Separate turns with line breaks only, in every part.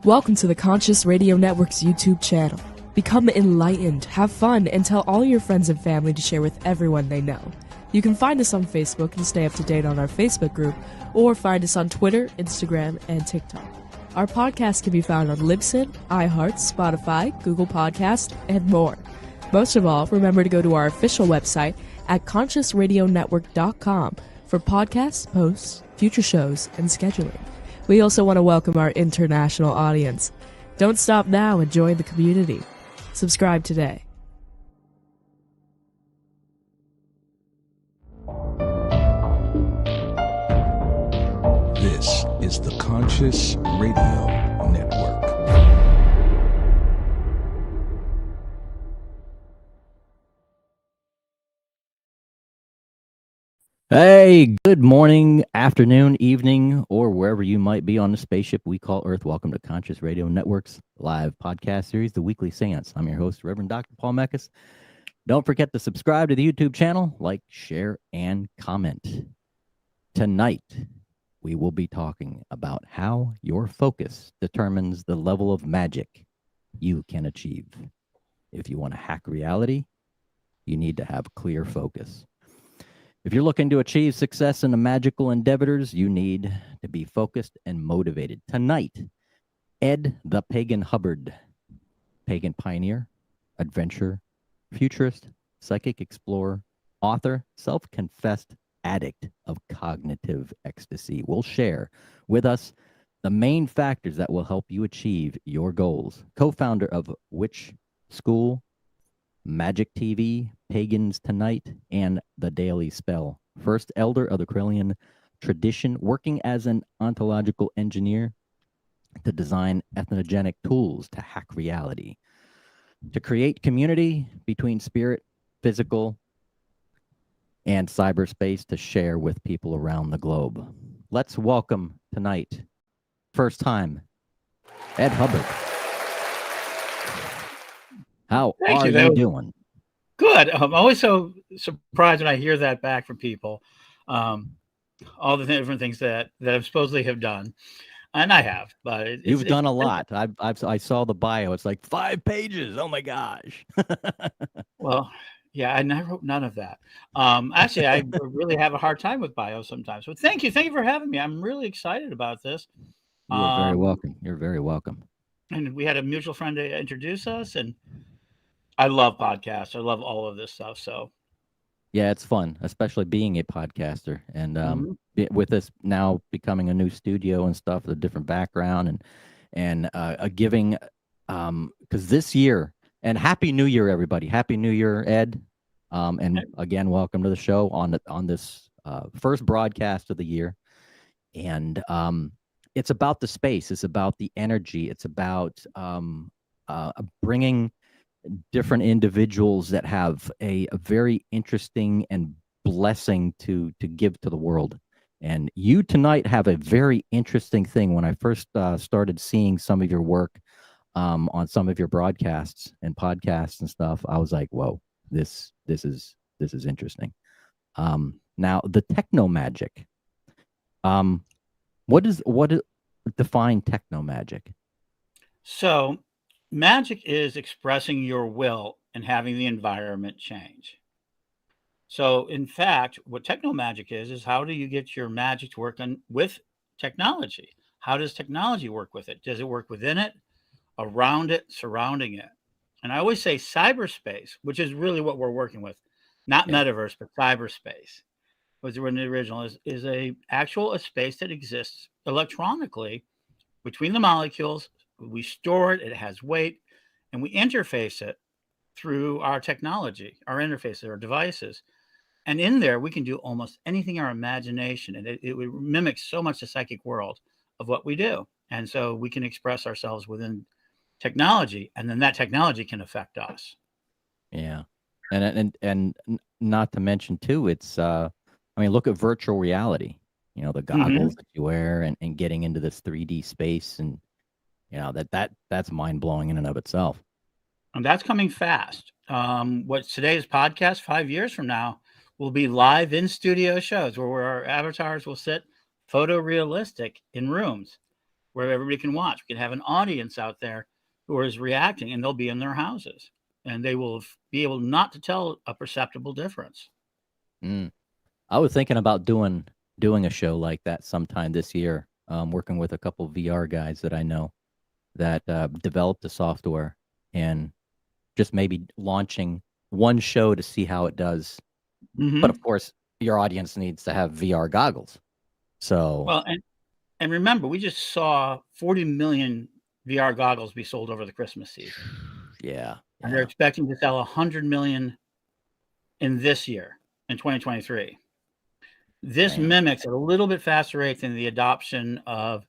Welcome to the Conscious Radio Network's YouTube channel. Become enlightened, have fun, and tell all your friends and family to share with everyone they know. You can find us on Facebook and stay up to date on our Facebook group, or find us on Twitter, Instagram, and TikTok. Our podcast can be found on Libsyn, iHeart, Spotify, Google Podcast, and more. Most of all, remember to go to our official website at consciousradionetwork.com for podcasts, posts, future shows, and scheduling. We also want to welcome our international audience. Don't stop now and join the community. Subscribe today.
This is the Conscious Radio Network.
Hey, good morning, afternoon, evening, or wherever you might be on the spaceship we call Earth. Welcome to Conscious Radio Network's live podcast series, The Weekly Seance. I'm your host, Reverend Dr. Paul Mekas. Don't forget to subscribe to the YouTube channel, like, share, and comment. Tonight, we will be talking about how your focus determines the level of magic you can achieve. If you want to hack reality, you need to have clear focus. If you're looking to achieve success in the magical endeavors, you need to be focused and motivated. Tonight, Ed the Pagan Hubbard, pagan pioneer, adventurer, futurist, psychic explorer, author, self-confessed addict of cognitive ecstasy, will share with us the main factors that will help you achieve your goals. Co-founder of Witch School, Magic TV, Pagans Tonight, and The Daily Spell. First elder of the Corellian tradition, working as an ontological engineer to design ethnogenic tools to hack reality, to create community between spirit, physical, and cyberspace to share with people around the globe. Let's welcome tonight, first time, Ed Hubbard. How are you doing?
Good. I'm always so surprised when I hear that back from people. All the different things that I supposedly have done, and I have. But
you've done a lot. I saw the bio. It's like 5 pages. Oh my gosh.
Well, yeah, I wrote none of that. Actually, I really have a hard time with bios sometimes. But thank you for having me. I'm really excited about this.
You're very welcome. You're very welcome.
And we had a mutual friend to introduce us, and I love podcasts. I love all of this stuff. So,
yeah, it's fun, especially being a podcaster, and with this now becoming a new studio and stuff, a different background, and giving, because this year, and Happy New Year, everybody! Happy New Year, Ed, and again, welcome to the show on this first broadcast of the year, and it's about the space, it's about the energy, it's about bringing different individuals that have a very interesting and blessing to give to the world. And you tonight have a very interesting thing. When I first started seeing some of your work on some of your broadcasts and podcasts and stuff, I was like, whoa, this is interesting. Now the technomagic. What define technomagic?
So magic is expressing your will and having the environment change. So, in fact, what technomagic is how do you get your magic to work with technology? How does technology work with it? Does it work within it, around it, surrounding it? And I always say cyberspace, which is really what we're working with, not metaverse, but cyberspace. Was the original is a space that exists electronically between the molecules. We store it, it has weight, and we interface it through our technology, our interfaces, our devices. And in there, we can do almost anything our imagination, and it mimics so much the psychic world of what we do. And so we can express ourselves within technology, and then that technology can affect us.
Yeah. And not to mention too, it's look at virtual reality, the goggles that you wear and getting into this 3D space, and that's mind-blowing in and of itself.
And that's coming fast. What today's podcast 5 years from now will be live in-studio shows where our avatars will sit photorealistic in rooms. where everybody can watch. We can have an audience out there who is reacting, and they'll be in their houses, and they will be able not to tell a perceptible difference.
I was thinking about doing a show like that sometime this year, working with a couple VR guys that I know that developed the software, and just maybe launching one show to see how it does. But of course, your audience needs to have VR goggles. So
Well, and remember, we just saw 40 million VR goggles be sold over the Christmas season.
yeah,
And they're expecting to sell 100 million in this year, in 2023. This mimics at a little bit faster rate than the adoption of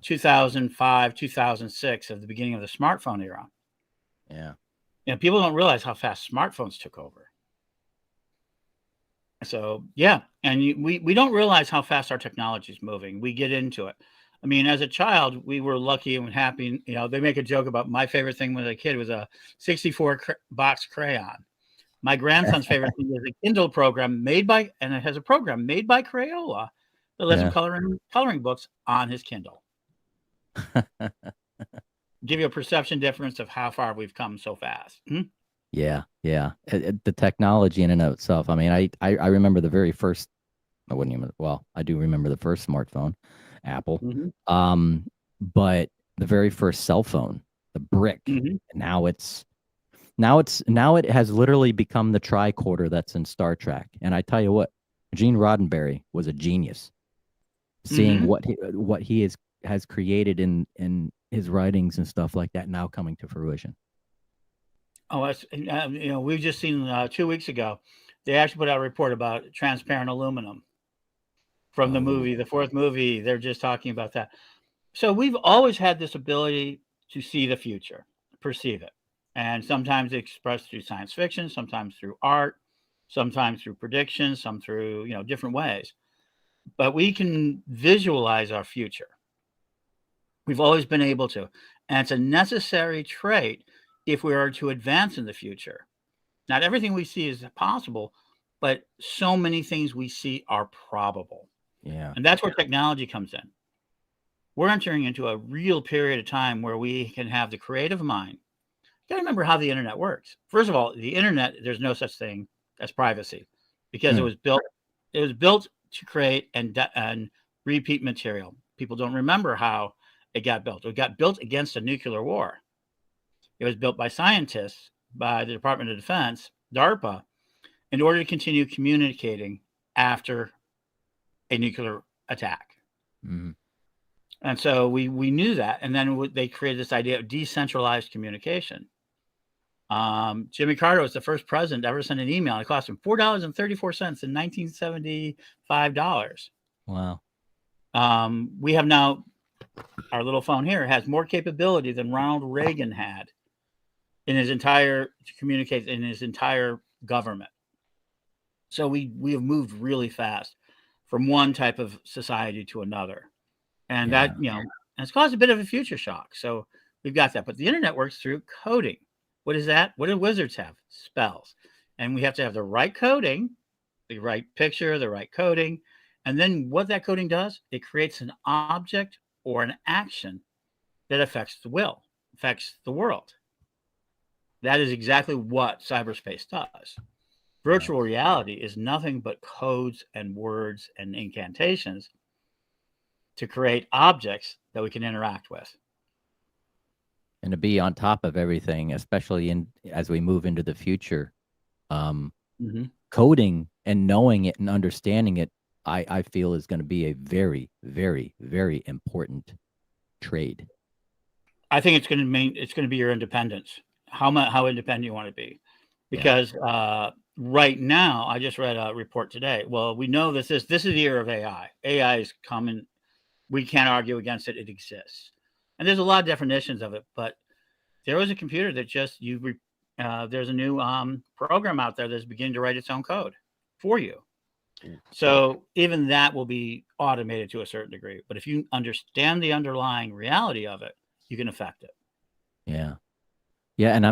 2005, 2006, of the beginning of the smartphone era.
Yeah.
You know, people don't realize how fast smartphones took over. So, yeah. And we don't realize how fast our technology is moving. We get into it. I mean, as a child, we were lucky and happy. You know, they make a joke about my favorite thing when I was a kid was a 64 box crayon. My grandson's favorite thing is a Kindle program and it has a program made by Crayola that lets him coloring books on his Kindle. Give you a perception difference of how far we've come so fast.
Yeah. The technology in and of itself. I mean, I remember the very first. I do remember the first smartphone, Apple. But the very first cell phone, the brick. And now it has literally become the tricorder that's in Star Trek. And I tell you what, Gene Roddenberry was a genius. Seeing what he has created in his writings and stuff like that now coming to fruition.
Oh, we've just seen 2 weeks ago, they actually put out a report about transparent aluminum from the movie, the fourth movie. They're just talking about that. So we've always had this ability to see the future, perceive it. And sometimes expressed through science fiction, sometimes through art, sometimes through predictions, some through, different ways. But we can visualize our future. We've always been able to. And it's a necessary trait if we are to advance in the future. Not everything we see is possible, but so many things we see are probable.
Yeah.
And that's where technology comes in. We're entering into a real period of time where we can have the creative mind. You got to remember how the internet works. First of all, the internet, there's no such thing as privacy because it was built to create and repeat material. People don't remember how it got built. It got built against a nuclear war. It was built by scientists, by the Department of Defense, DARPA, in order to continue communicating after a nuclear attack. And so we knew that. And then they created this idea of decentralized communication. Jimmy Carter was the first president to ever send an email. It cost him $4.34 in 1975 dollars.
Wow.
We have now, our little phone here has more capability than Ronald Reagan had to communicate in his entire government. So we have moved really fast from one type of society to another. And that, and it's caused a bit of a future shock. So we've got that. But the internet works through coding. What is that? What do wizards have? Spells. And we have to have the right coding, the right picture, the right coding. And then what that coding does, it creates an object or an action that affects the world. That is exactly what cyberspace does. Virtual reality is nothing but codes and words and incantations to create objects that we can interact with.
And to be on top of everything, especially as we move into the future, coding and knowing it and understanding it, I feel is going to be a very, very, very important trade.
I think it's going to be your independence. How independent you want to be, because right now, I just read a report today. Well, we know this is the year of AI. AI is coming. We can't argue against it. It exists. And there's a lot of definitions of it, but there was a computer that there's a new program out there that's beginning to write its own code for you. So even that will be automated to a certain degree. But if you understand the underlying reality of it, you can affect it.
Yeah. Yeah. And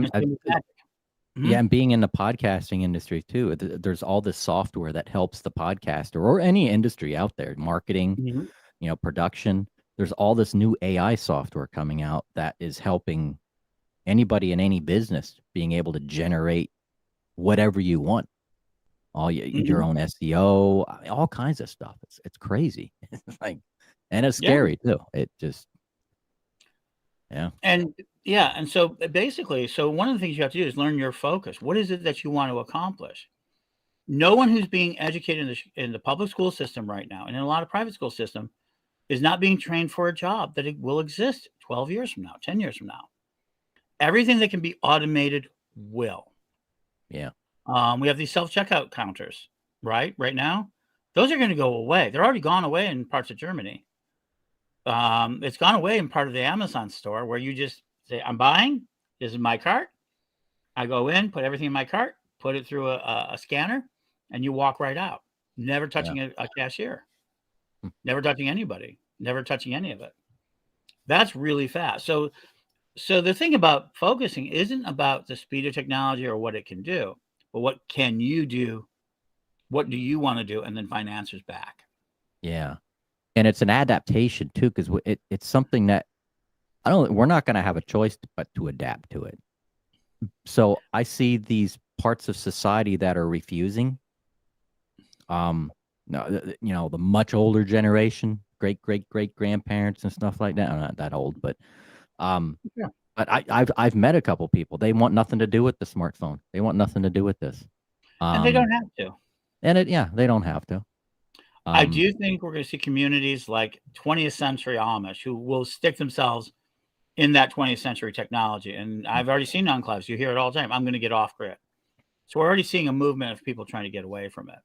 and being in the podcasting industry too, there's all this software that helps the podcaster or any industry out there, marketing, production. there's all this new AI software coming out that is helping anybody in any business being able to generate whatever you want, all your own SEO, all kinds of stuff. It's crazy. Like, and it's scary too. It just,
And so basically, so one of the things you have to do is learn your focus. What is it that you want to accomplish? No one who's being educated in the public school system right now, and in a lot of private school system, is not being trained for a job that it will exist 12 years from now, 10 years from now. Everything that can be automated will.
Yeah.
We have these self-checkout counters, right now. Those are going to go away. They're already gone away in parts of Germany. It's gone away in part of the Amazon store where you just say, I'm buying, this is my cart. I go in, put everything in my cart, put it through a scanner, and you walk right out, never touching a cashier, never touching anybody, never touching any of it. That's really fast. So the thing about focusing isn't about the speed of technology or what it can do, but what can you do? What do you want to do? And then find answers back.
Yeah. And it's an adaptation too, because it's something that we're not going to have a choice but to adapt to it. So I see these parts of society that are refusing. No, the much older generation, great grandparents and stuff like that. I'm not that old, but but I've met a couple people. They want nothing to do with the smartphone. They want nothing to do with this.
And they don't have to.
And they don't have to.
I do think we're going to see communities like 20th century Amish who will stick themselves in that 20th century technology. And I've already seen enclaves. You hear it all the time. I'm going to get off grid. So we're already seeing a movement of people trying to get away from it.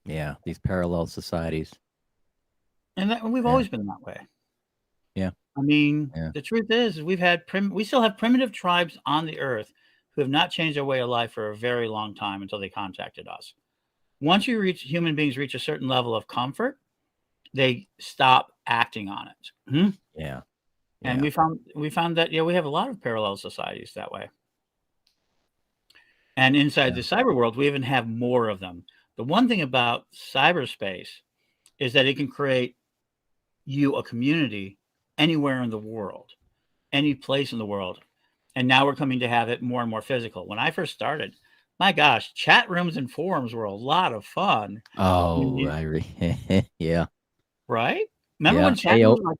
Yeah, these parallel societies.
And we've always been that way.
Yeah.
I mean, the truth is we still have primitive tribes on the earth who have not changed their way of life for a very long time until they contacted us. Once human beings reach a certain level of comfort, they stop acting on it. Mm-hmm.
Yeah.
And we found that we have a lot of parallel societies that way. And inside the cyber world, we even have more of them. The one thing about cyberspace is that it can create you a community anywhere in the world, any place in the world. And now we're coming to have it more and more physical. When I first started, my gosh, chat rooms and forums were a lot of fun.
Oh, yeah.
Right? Remember when chat rooms were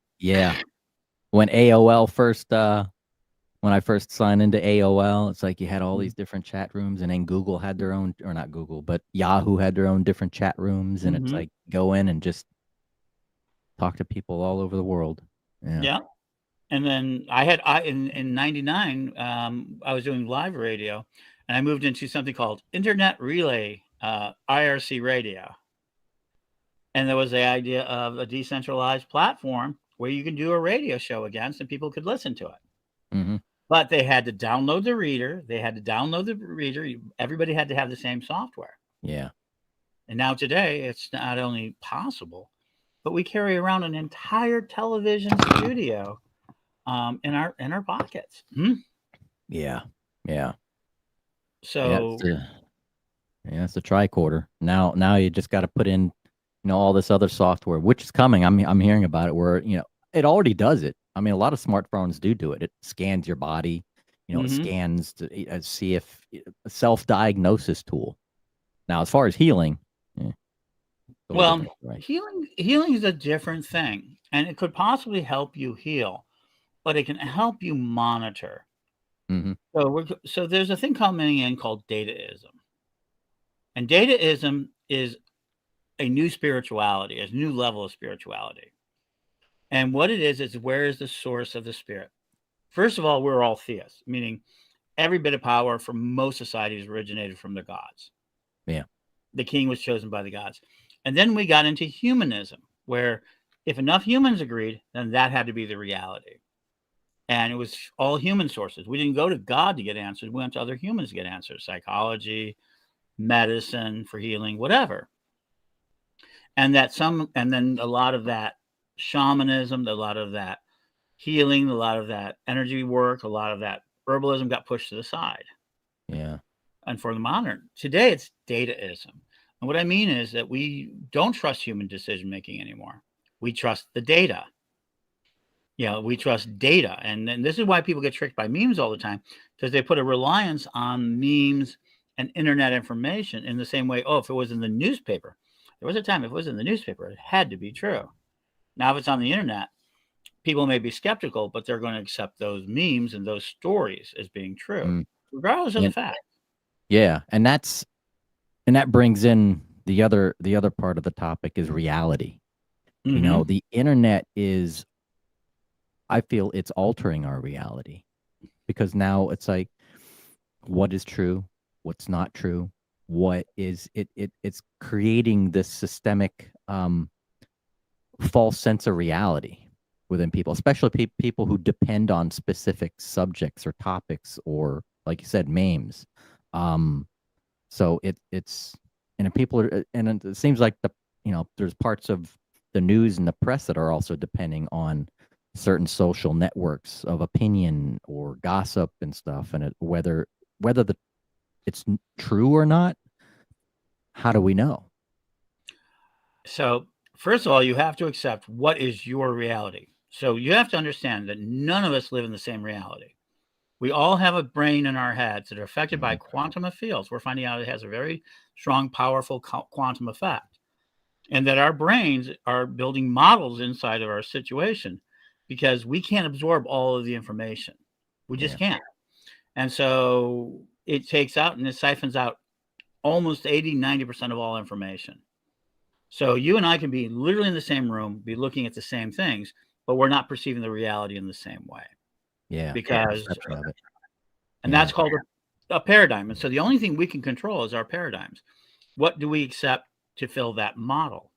when AOL first, when I first signed into AOL, it's like you had all these different chat rooms, and then Google had their own, or not Google, but Yahoo had their own different chat rooms, and it's like go in and just talk to people all over the world. Yeah.
And then in 99, I was doing live radio, and I moved into something called Internet Relay, IRC radio. And there was the idea of a decentralized platform where you can do a radio show against and people could listen to it.
Mm-hmm.
But they had to download the reader. Everybody had to have the same software. Yeah. And now today, it's not only possible, but we carry around an entire television studio in our pockets.
Yeah.
So
it's a tricorder. Now you just got to put in, all this other software, which is coming. I'm hearing about it where, it already does it. I mean, a lot of smartphones do it. It scans your body, it scans to see if a self-diagnosis tool. Now, as far as healing,
well, right? Healing is a different thing, and it could possibly help you heal, but it can help you monitor.
Mm-hmm.
So there's a thing coming in called Dataism, and Dataism is a new spirituality, a new level of spirituality. And what it is where is the source of the spirit? First of all, we're all theists, meaning every bit of power for most societies originated from the gods.
Yeah.
The king was chosen by the gods. And then we got into humanism, where if enough humans agreed, then that had to be the reality. And it was all human sources. We didn't go to God to get answers. We went to other humans to get answers, psychology, medicine for healing, whatever. And then a lot of that shamanism, a lot of that healing, a lot of that energy work, a lot of that herbalism got pushed to the side.
Yeah.
And for the modern, today it's Dataism. And what I mean is that we don't trust human decision making anymore. We trust the data. we trust data. And this is why people get tricked by memes all the time, because they put a reliance on memes and internet information in the same way. Oh, if it was in the newspaper, there was a time if it was in the newspaper, it had to be true. Now, if it's on the internet, people may be skeptical, but they're going to accept those memes and those stories as being true, regardless of the fact.
Yeah, and that brings in the other part of the topic is reality.
Mm-hmm.
The internet is, I feel it's altering our reality, because now it's like, what is true, what's not true, what is it's creating this systemic false sense of reality within people, especially people who depend on specific subjects or topics, or like you said, memes. So it's and people are, and it seems like there's parts of the news and the press that are also depending on certain social networks of opinion or gossip and stuff, and whether it's true or not, how do we know?
So, first of all, you have to accept what is your reality. So you have to understand that none of us live in the same reality. We all have a brain in our heads that are affected by quantum of fields. We're finding out it has a very strong, powerful quantum effect, and that our brains are building models inside of our situation, because we can't absorb all of the information. We just can't. And so it takes out and it siphons out almost 80-90% of all information. So you and I can be literally in the same room, be looking at the same things, but we're not perceiving the reality in the same way.
Yeah,
because
perception of it.
And that's called a paradigm. And so the only thing we can control is our paradigms. What do we accept to fill that model?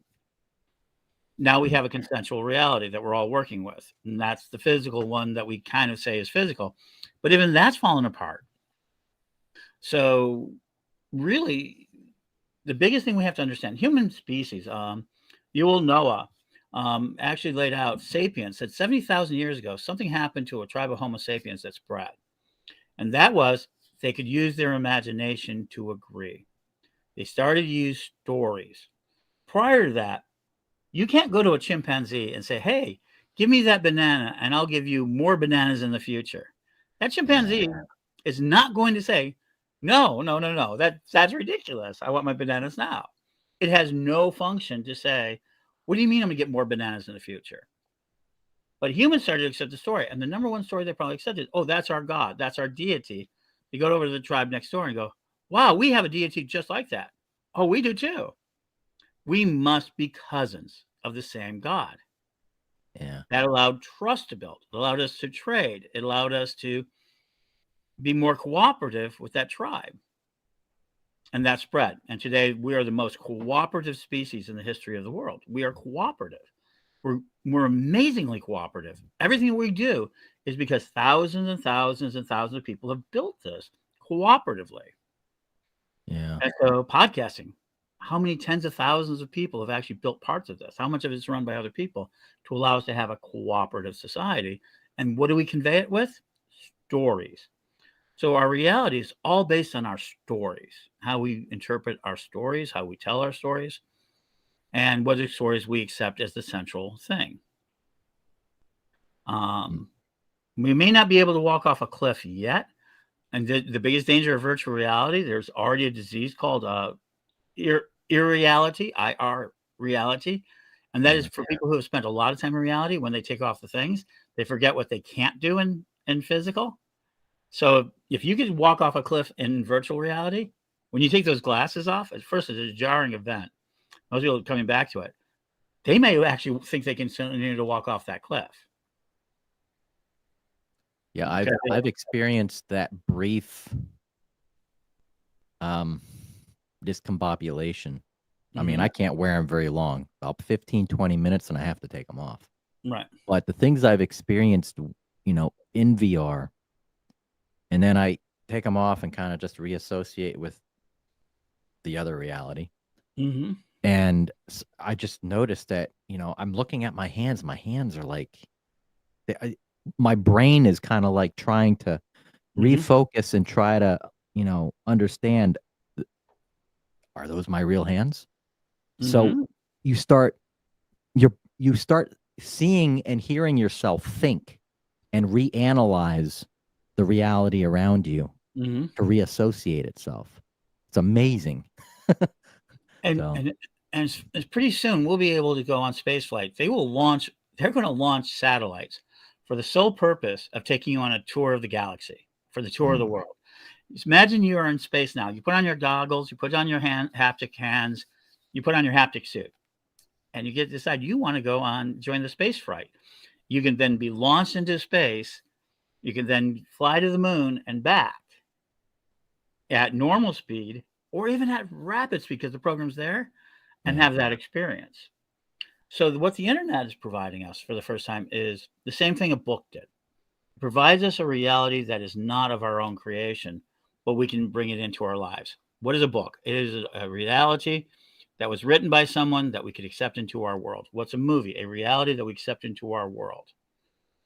Now we have a consensual reality that we're all working with, and that's the physical one that we kind of say is physical, but even that's fallen apart. So really, the biggest thing we have to understand, human species, Yuval Noah actually laid out sapiens, said 70,000 years ago, something happened to a tribe of Homo sapiens that spread. And that was they could use their imagination to agree. They started to use stories. Prior to that, you can't go to a chimpanzee and say, hey, give me that banana and I'll give you more bananas in the future. That chimpanzee is not going to say, no, that's ridiculous. I want my bananas now. It has no function to say, what do you mean I'm going to get more bananas in the future? But humans started to accept the story. And the number one story they probably accepted, oh, that's our God. That's our deity. You go over to the tribe next door and go, wow, we have a deity just like that. Oh, we do too. We must be cousins of the same God.
Yeah.
That allowed trust to build. It allowed us to trade. It allowed us to be more cooperative with that tribe. And that spread. And today we are the most cooperative species in the history of the world. We are cooperative. We're amazingly cooperative. Everything we do is because thousands and thousands and thousands of people have built this cooperatively.
Yeah.
And so podcasting, how many tens of thousands of people have actually built parts of this? How much of it is run by other people to allow us to have a cooperative society? And what do we convey it with? Stories. So our reality is all based on our stories, how we interpret our stories, how we tell our stories, and what stories we accept as the central thing. We may not be able to walk off a cliff yet. And the biggest danger of virtual reality, there's already a disease called irreality, IR reality. And that is for people who have spent a lot of time in reality. When they take off the things, they forget what they can't do in physical. So if you could walk off a cliff in virtual reality, when you take those glasses off, at first it's a jarring event. Most people coming back to it, they may actually think they can continue to walk off that cliff.
Yeah, I've experienced that brief discombobulation. I mean, I can't wear them very long, about 15, 20 minutes, and I have to take them off.
Right.
But the things I've experienced, in VR, and then I take them off and kind of just reassociate with the other reality.
Mm-hmm.
And I just noticed that, I'm looking at my hands. My hands are like, my brain is kind of like trying to refocus and try to, understand, are those my real hands? So you start seeing and hearing yourself think and reanalyze the reality around you
Mm-hmm.
to reassociate itself. It's amazing.
And
So-
and pretty soon we'll be able to go on space flight. They're going to launch satellites for the sole purpose of taking you on a tour of the galaxy, for the tour of the world. Just imagine you are in space now. You put on your goggles, you put on your haptic hands, you put on your haptic suit, and you get to decide you want to join the space flight. You can then be launched into space. You can then fly to the moon and back at normal speed, or even at rapid speed because the program's there, and have that experience. So what the internet is providing us for the first time is the same thing a book did. It provides us a reality that is not of our own creation, but we can bring it into our lives. What is a book? It is a reality that was written by someone that we could accept into our world. What's a movie? A reality that we accept into our world,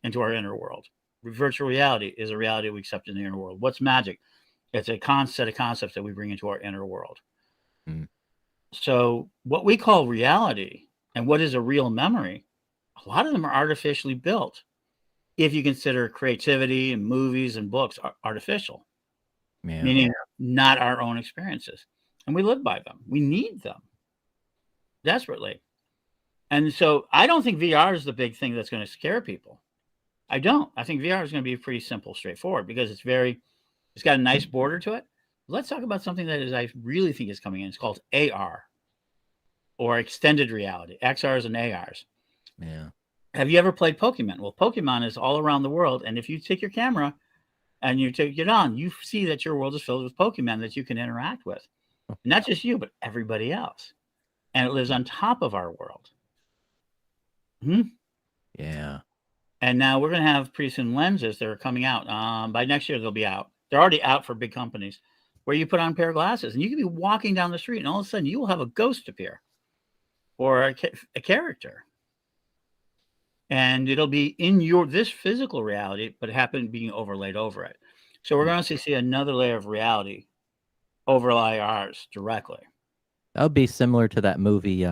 into our inner world. Virtual reality is a reality we accept in the inner world. What's magic? It's a set of concepts that we bring into our inner world. So what we call reality and what is a real memory, a lot of them are artificially built. If you consider creativity and movies and books are artificial, meaning not our own experiences. And we live by them. We need them desperately. And so I don't think VR is the big thing that's going to scare people. I don't. I think VR is going to be pretty simple, straightforward, because it's got a nice border to it. Let's talk about something that I really think is coming in. It's called AR, or extended reality, XRs and ARs.
Yeah.
Have you ever played Pokemon? Well, Pokemon is all around the world. And if you take your camera and you take it on, you see that your world is filled with Pokemon that you can interact with. Not just you, but everybody else. And it lives on top of our world.
Yeah.
And now we're going to have pretty soon lenses that are coming out. By next year, they'll be out. They're already out for big companies, where you put on a pair of glasses and you can be walking down the street and all of a sudden you will have a ghost appear or a character. And it'll be in this physical reality, but happen being overlaid over it. So we're going to see another layer of reality overlay ours directly.
That would be similar to that movie,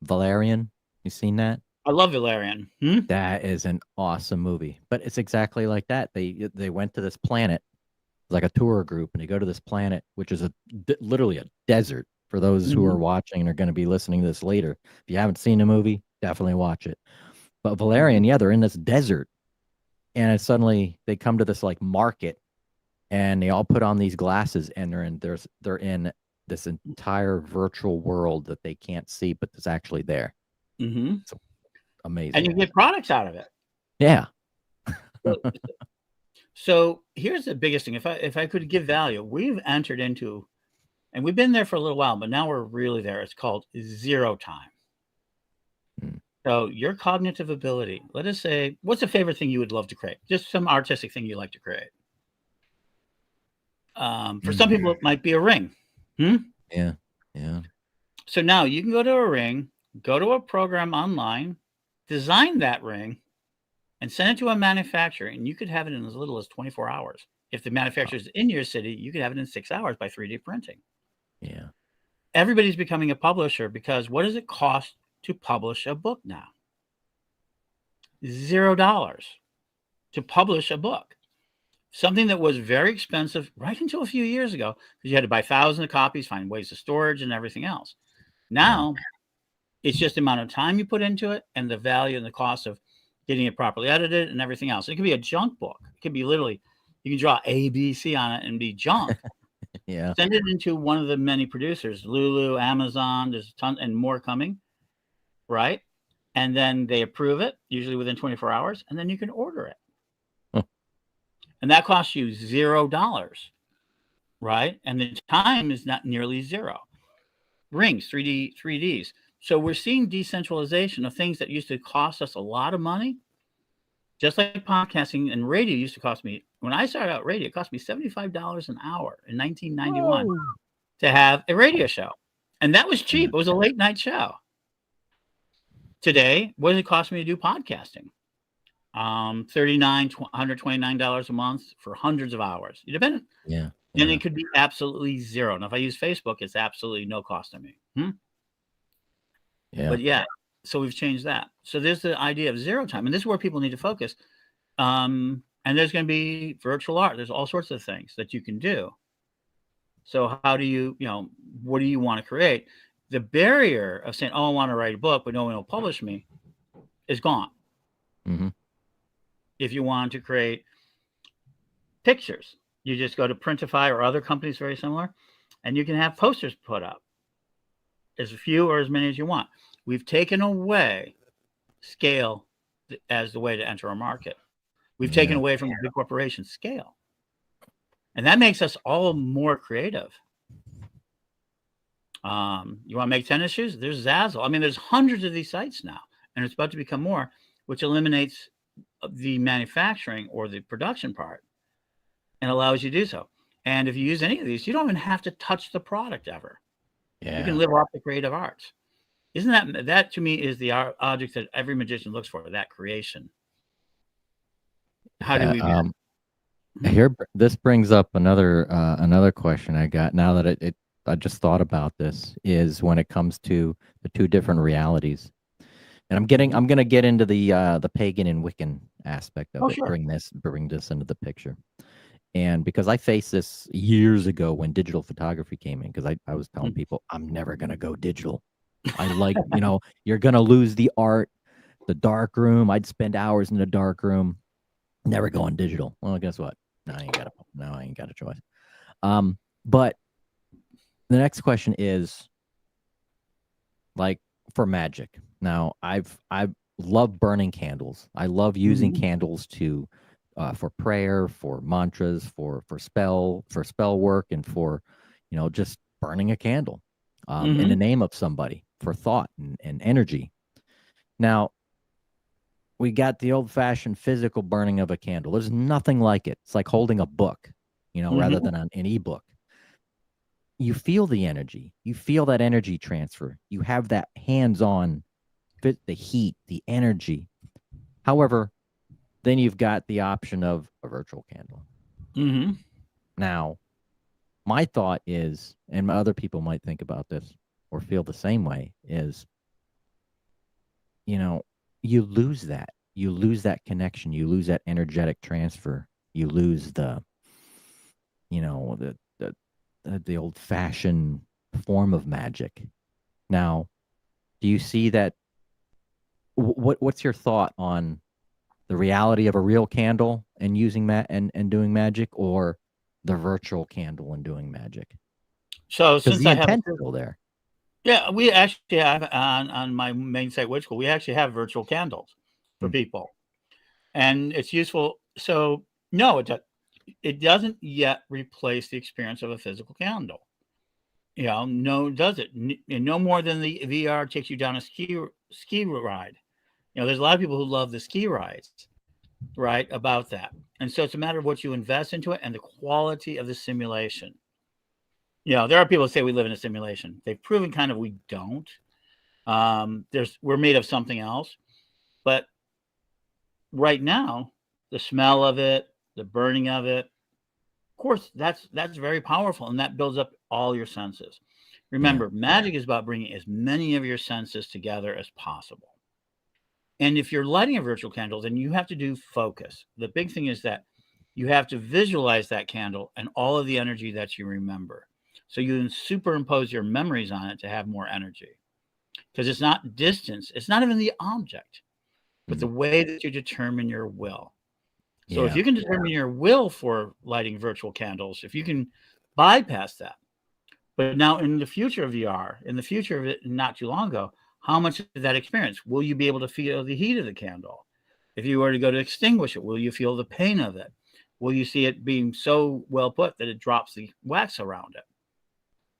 Valerian. You seen that?
I love Valerian.
That is an awesome movie, but it's exactly like that. They went to this planet, like a tour group, and they go to this planet, which is literally a desert. For those who are watching and are going to be listening to this later, if you haven't seen the movie, definitely watch it. But Valerian, they're in this desert, and suddenly they come to this like market, and they all put on these glasses, and they're in this entire virtual world that they can't see, but it's actually there. It's amazing.
And you get products out of it.
Yeah.
So here's the biggest thing. If I could give value, we've entered into, and we've been there for a little while, but now we're really there. It's called zero time. So your cognitive ability, let us say, what's a favorite thing you would love to create? Just some artistic thing you like to create. For some people, it might be a ring.
Yeah.
So now you can go to a ring, go to a program online, design that ring, and send it to a manufacturer, and you could have it in as little as 24 hours. If the manufacturer is in your city, you could have it in 6 hours by 3D printing.
Yeah.
Everybody's becoming a publisher, because what does it cost to publish a book now? $0 to publish a book. Something that was very expensive right until a few years ago, because you had to buy thousands of copies, find ways of storage and everything else. Now, it's just the amount of time you put into it and the value and the cost of getting it properly edited and everything else. It could be a junk book. It could be literally, you can draw ABC on it and be junk.
Yeah.
Send it into one of the many producers, Lulu, Amazon, there's a ton and more coming, right? And then they approve it, usually within 24 hours, and then you can order it. And that costs you $0, right? And the time is not nearly zero. Rings, 3Ds. So we're seeing decentralization of things that used to cost us a lot of money. Just like podcasting and radio used to cost me. When I started out radio, it cost me $75 an hour in 1991 to have a radio show. And that was cheap. It was a late night show. Today, what does it cost me to do podcasting? $129 a month for hundreds of hours. It depends.
Yeah.
And it could be absolutely zero. Now, if I use Facebook, it's absolutely no cost to me.
Yeah.
But yeah, So we've changed that. So there's the idea of zero time, and this is where people need to focus. And there's going to be virtual art. There's all sorts of things that you can do. So how do you, what do you want to create? The barrier of saying, oh, I want to write a book, but no one will publish me is gone.
Mm-hmm.
If you want to create pictures, you just go to Printify or other companies very similar, and you can have posters put up, as few or as many as you want. We've taken away scale as the way to enter a market. We've taken away from the big corporation scale. And that makes us all more creative. You want to make tennis shoes? There's Zazzle. I mean, there's hundreds of these sites now, and it's about to become more, which eliminates the manufacturing or the production part and allows you to do so. And if you use any of these, you don't even have to touch the product ever.
Yeah.
You can live off the creative arts. Isn't that to me is the object that every magician looks for, that creation. How do we
here this brings up another question I got now that I just thought about this, is when it comes to the two different realities. And I'm going to get into the pagan and Wiccan aspect of it. Sure. Bring this into the picture. And because I faced this years ago when digital photography came in, because I was telling people I'm never going to go digital. I like, you're going to lose the art, the dark room. I'd spend hours in the dark room, never going digital. Well, guess what? Now I ain't got a choice. But the next question is, like, for magic. Now, I love burning candles. I love using candles to for prayer, for mantras, for spell work, and for just burning a candle in the name of somebody, for thought and energy. Now, we got the old-fashioned physical burning of a candle. There's nothing like it. It's like holding a book, rather than an ebook. You feel the energy. You feel that energy transfer. You have that hands-on, the heat, the energy. However, then you've got the option of a virtual candle. Now, my thought is, and other people might think about this or feel the same way, is, you lose that. You lose that connection. You lose that energetic transfer. You lose the old-fashioned form of magic. Now, do you see that? What's your thought on the reality of a real candle and using and doing magic, or the virtual candle and doing magic?
So since
the
I have
intent is still there.
Yeah, we actually have on my main site, Witch School, we actually have virtual candles for people, and it's useful. So no, it doesn't yet replace the experience of a physical candle. No, does it? No more than the VR takes you down a ski ride. There's a lot of people who love the ski rides, right? About that, and so it's a matter of what you invest into it and the quality of the simulation. There are people who say we live in a simulation. They've proven kind of we don't. We're made of something else. But right now, the smell of it, the burning of it, of course, that's very powerful, and that builds up all your senses. Remember, magic is about bringing as many of your senses together as possible. And if you're lighting a virtual candle, then you have to do focus. The big thing is that you have to visualize that candle and all of the energy that you remember. So you can superimpose your memories on it to have more energy, because it's not distance. It's not even the object, but the way that you determine your will. So if you can determine your will for lighting virtual candles, if you can bypass that, but now in the future of VR, in the future of it, not too long ago, how much of that experience will you be able to feel the heat of the candle? If you were to go to extinguish it, will you feel the pain of it? Will you see it being so well put that it drops the wax around it?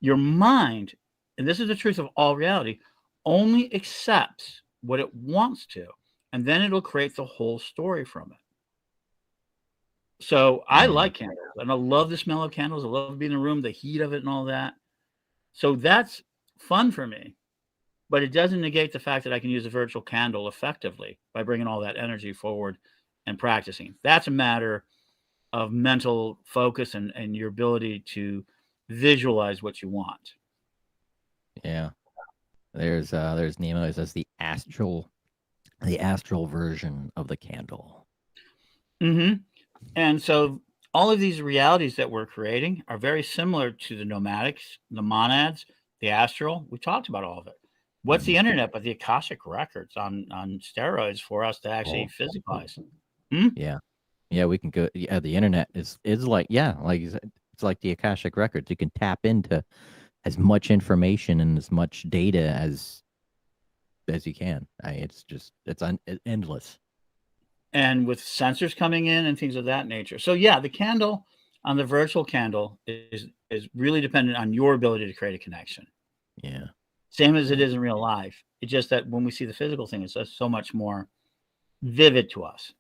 Your mind, and this is the truth of all reality, only accepts what it wants to, and then it'll create the whole story from it. So I like candles, and I love the smell of candles. I love being in the room, the heat of it and all that. So that's fun for me, but it doesn't negate the fact that I can use a virtual candle effectively by bringing all that energy forward and practicing. That's a matter of mental focus and your ability to visualize what you want.
Yeah. There's Nemo. It says the astral version of the candle.
Mm-hmm. And so all of these realities that we're creating are very similar to the nomadics, the monads, the astral. We talked about all of it. What's the internet but the Akashic records on steroids for us to actually physicalize?
Yeah. Yeah, we can go. Yeah, the internet is like, like you said, it's like the Akashic records. You can tap into as much information and as much data as you can. It's endless.
And with sensors coming in and things of that nature. So yeah, the candle on the virtual candle is really dependent on your ability to create a connection.
Yeah.
Same as it is in real life. It's just that when we see the physical thing, it's just so much more vivid to us.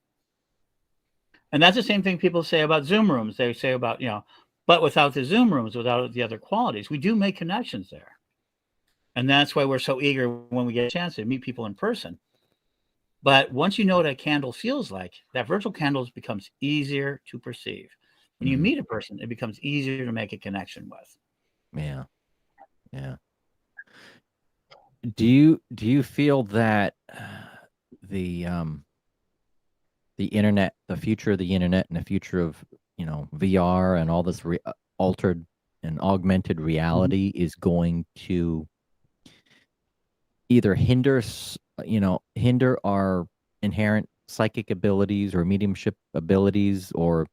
And that's the same thing people say about Zoom rooms. They say about, but without the Zoom rooms, without the other qualities, we do make connections there. And that's why we're so eager when we get a chance to meet people in person. But once you know what a candle feels like, that virtual candle becomes easier to perceive. When you meet a person, it becomes easier to make a connection with.
Yeah. Yeah. Do you feel that the internet, the future of the internet and the future of, VR and all this altered and augmented reality is going to either hinder our inherent psychic abilities or mediumship abilities or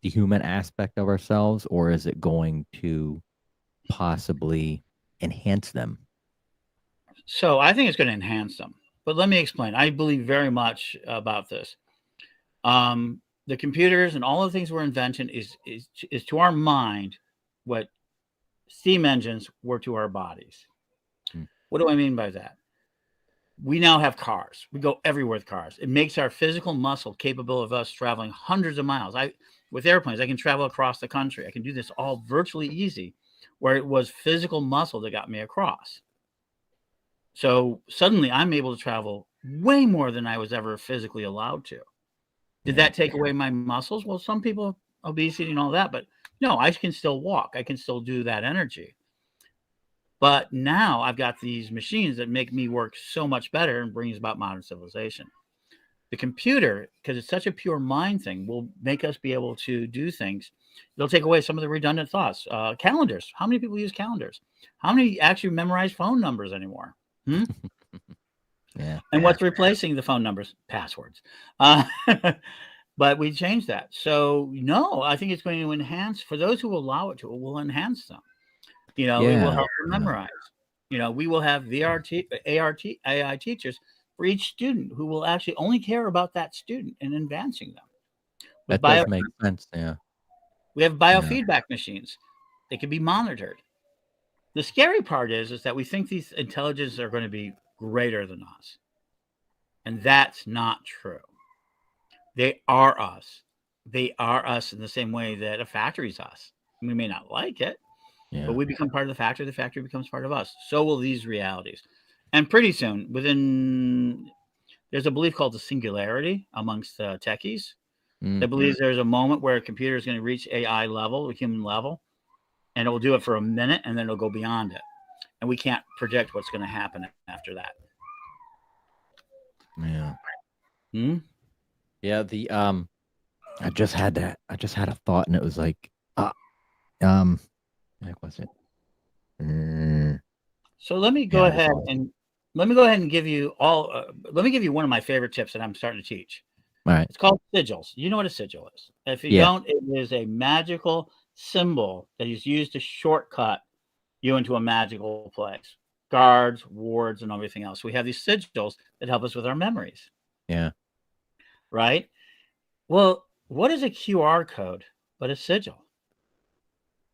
the human aspect of ourselves, or is it going to possibly enhance them?
So I think it's going to enhance them. But let me explain. I believe very much about this. The computers and all the things we're inventing is to our mind what steam engines were to our bodies. What do I mean by that? We now have cars. We go everywhere with cars. It makes our physical muscle capable of us traveling hundreds of miles. With airplanes, I can travel across the country. I can do this all virtually easy, where it was physical muscle that got me across. So suddenly I'm able to travel way more than I was ever physically allowed to. Did that take away my muscles? Well, some people, obesity and all that, but no, I can still walk. I can still do that energy. But now I've got these machines that make me work so much better and brings about modern civilization. The computer, because it's such a pure mind thing, will make us be able to do things. It'll take away some of the redundant thoughts. Calendars. How many people use calendars? How many actually memorize phone numbers anymore?
Yeah.
And what's replacing the phone numbers? Passwords. But we changed that. So no, I think it's going to enhance, for those who allow it to, it will enhance them. It will help them memorize. We will have AI teachers for each student who will actually only care about that student and advancing them.
That does make sense. Yeah.
We have biofeedback machines. They can be monitored. The scary part is that we think these intelligences are going to be greater than us. And that's not true. They are us. They are us in the same way that a factory's us. We may not like it, but we become part of the factory becomes part of us. So will these realities. And pretty soon, there's a belief called the singularity amongst techies that believes there's a moment where a computer is going to reach AI level, human level, and it will do it for a minute, and then it'll go beyond it. And we can't predict what's going to happen after that.
Yeah. Yeah. I just had a thought, and it was like, what was it?
So let me go ahead and give you let me give you one of my favorite tips that I'm starting to teach.
All right.
It's called sigils. You know what a sigil is. If you don't, it is a magical symbol that is used to shortcut you into a magical place. Guards, wards, and everything else. We have these sigils that help us with our memories.
Yeah.
Right? Well, what is a QR code but a sigil?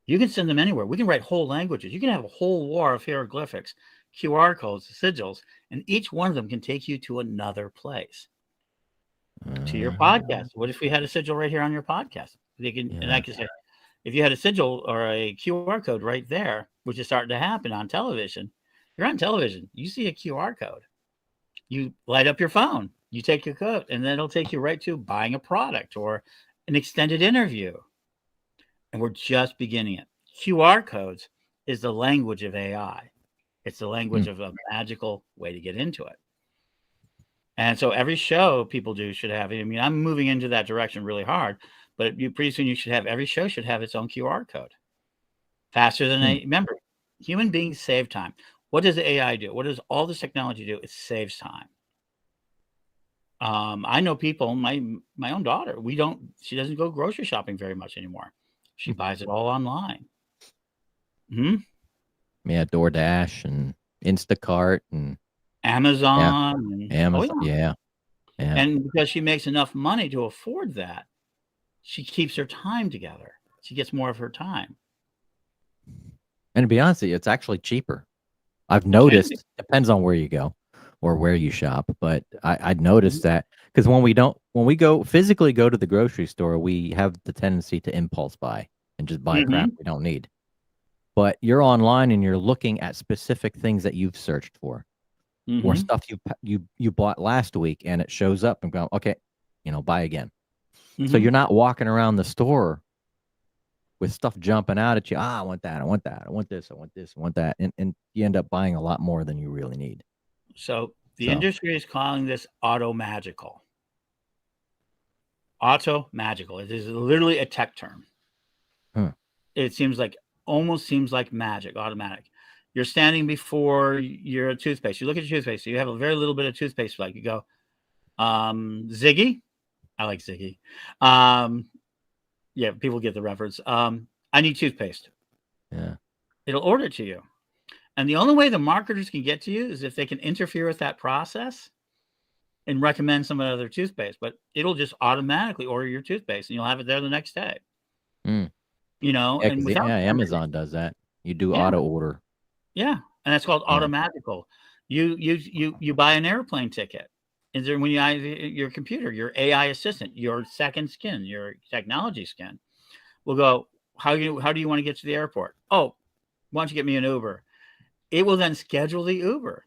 You can send them anywhere. We can write whole languages. You can have a whole war of hieroglyphics, QR codes, sigils, and each one of them can take you to another place. To your podcast. What if we had a sigil right here on your podcast? And I could say, if you had a sigil or a QR code right there, which is starting to happen on television, you're on television, you see a QR code. You light up your phone, you take your code, and then it'll take you right to buying a product or an extended interview. And we're just beginning it. QR codes is the language of AI. It's the language of a magical way to get into it. And so every show people do should have it. I mean, I'm moving into that direction really hard, but pretty soon you should have every show should have its own QR code. Faster than remember, human beings save time. What does the AI do? What does all this technology do? It saves time. I know people, my own daughter, she doesn't go grocery shopping very much anymore. She buys it all online.
Yeah, DoorDash and Instacart and
Amazon.
Amazon. Yeah.
And because she makes enough money to afford that, she keeps her time together. She gets more of her time.
And to be honest with you, it's actually cheaper. I've noticed, depends on where you go or where you shop, but I'd noticed that because when we physically go to the grocery store, we have the tendency to impulse buy and just buy crap we don't need. But you're online and you're looking at specific things that you've searched for or stuff you bought last week, and it shows up and go, okay, buy again. So you're not walking around the store with stuff jumping out at you. I want that. I want that. I want this. I want this. I want that. And you end up buying a lot more than you really need.
So the industry is calling this auto-magical. Auto-magical. It is literally a tech term. It almost seems like magic, automatic. You're standing before your toothpaste. You look at your toothpaste. So you have a very little bit of toothpaste left. You go, Ziggy. I like Ziggy. Yeah, people get the reference. I need toothpaste.
Yeah.
It'll order it to you. And the only way the marketers can get to you is if they can interfere with that process and recommend some other toothpaste. But it'll just automatically order your toothpaste and you'll have it there the next day.
Amazon does that. You do auto order.
Yeah, and that's called automagical. You buy an airplane ticket. Is there when you your computer, your AI assistant, your second skin, your technology skin will go, how do you want to get to the airport? Oh, why don't you get me an Uber? It will then schedule the Uber.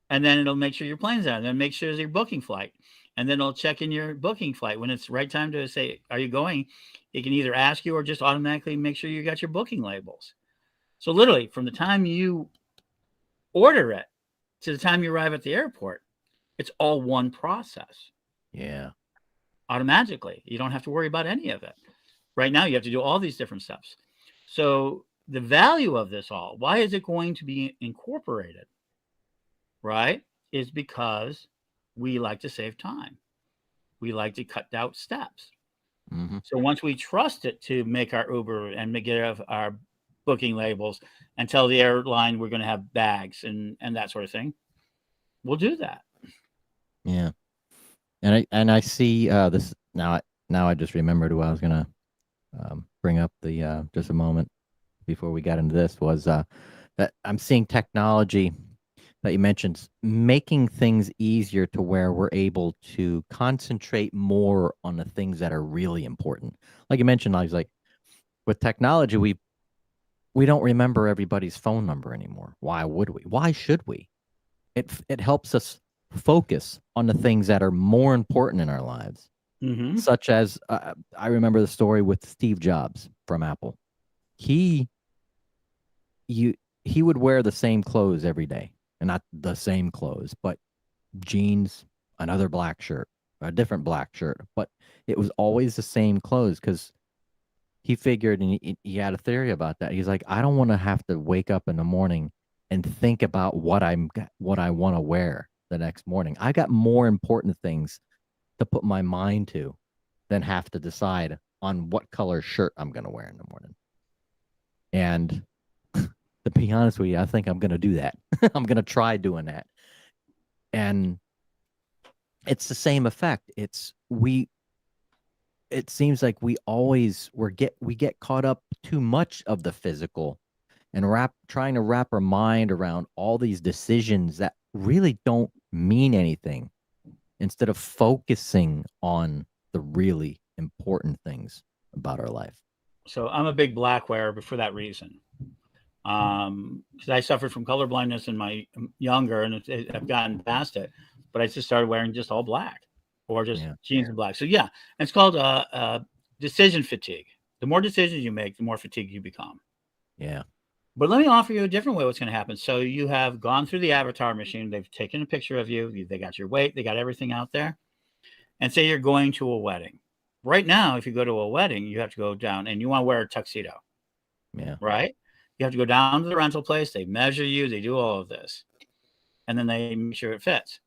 And then it'll make sure your plane's out, and then make sure it's your booking flight. And then it'll check in your booking flight. When it's the right time to say, are you going? It can either ask you or just automatically make sure you got your booking labels. So literally from the time you order it to the time you arrive at the airport, it's all one process.
Yeah.
Automatically. You don't have to worry about any of it. Right now, you have to do all these different steps. So the value of this all, why is it going to be incorporated? Right? Is because we like to save time. We like to cut out steps. So once we trust it to make our Uber and get our booking labels and tell the airline we're going to have bags and that sort of thing, we'll do that.
Yeah. And I see this now I just remembered who I was going to bring up just a moment before we got into this was that I'm seeing technology that you mentioned making things easier to where we're able to concentrate more on the things that are really important. Like you mentioned, I was like, with technology, we don't remember everybody's phone number anymore. Why would we? Why should we? It helps us focus on the things that are more important in our lives, such as I remember the story with Steve Jobs from Apple. He would wear the same clothes every day. And not the same clothes, but jeans, another black shirt, a different black shirt. But it was always the same clothes because he figured, and he had a theory about that. He's like, I don't want to have to wake up in the morning and think about what I want to wear the next morning. I got more important things to put my mind to than have to decide on what color shirt I'm going to wear in the morning. And to be honest with you, I think I'm going to do that. I'm going to try doing that. And it's the same effect. It seems like we get caught up too much of the physical and trying to wrap our mind around all these decisions that really don't mean anything instead of focusing on the really important things about our life.
So I'm a big black wearer for that reason. Because I suffered from color blindness in my younger, and I've gotten past it, but I just started wearing just all black or just jeans and black. So and it's called decision fatigue. The more decisions you make, the more fatigued you become.
Yeah.
But let me offer you a different way what's going to happen. So you have gone through the avatar machine. They've taken a picture of you. They got your weight. They got everything out there. And say you're going to a wedding. Right now, if you go to a wedding, you have to go down and you want to wear a tuxedo.
Yeah.
Right? You have to go down to the rental place. They measure you. They do all of this. And then they make sure it fits.